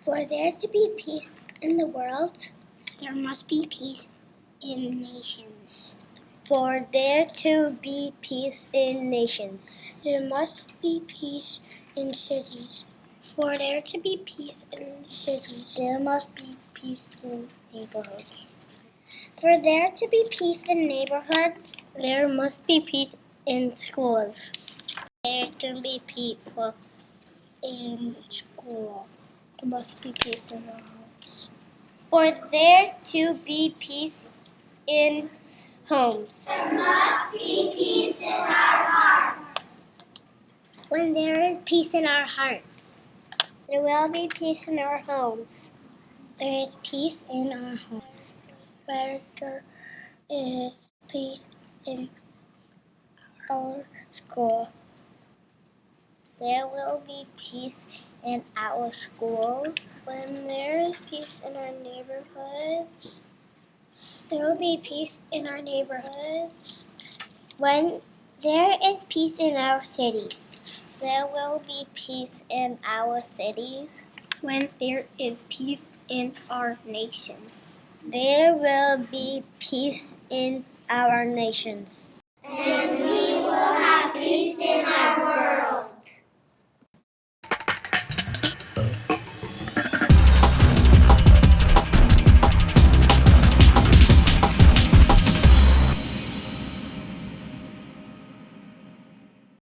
For there to be peace in the world, there must be peace in nations. For there to be peace in nations, there must be peace in cities. For there to be peace in cities, there must be peace in neighborhoods. For there to be peace in neighborhoods, there must be peace in schools. There can be peace in school. There must be peace in our homes. For there to be peace in homes, there must be peace in our hearts. When there is peace in our hearts, there will be peace in our homes. There is peace in our homes. Where there is peace in our school, there will be peace in our schools. When there is peace in our neighborhoods, there will be peace in our neighborhoods. When there is peace in our cities, there will be peace in our cities. When there is peace in our nations, there will be peace in our nations. And we will have peace in our world.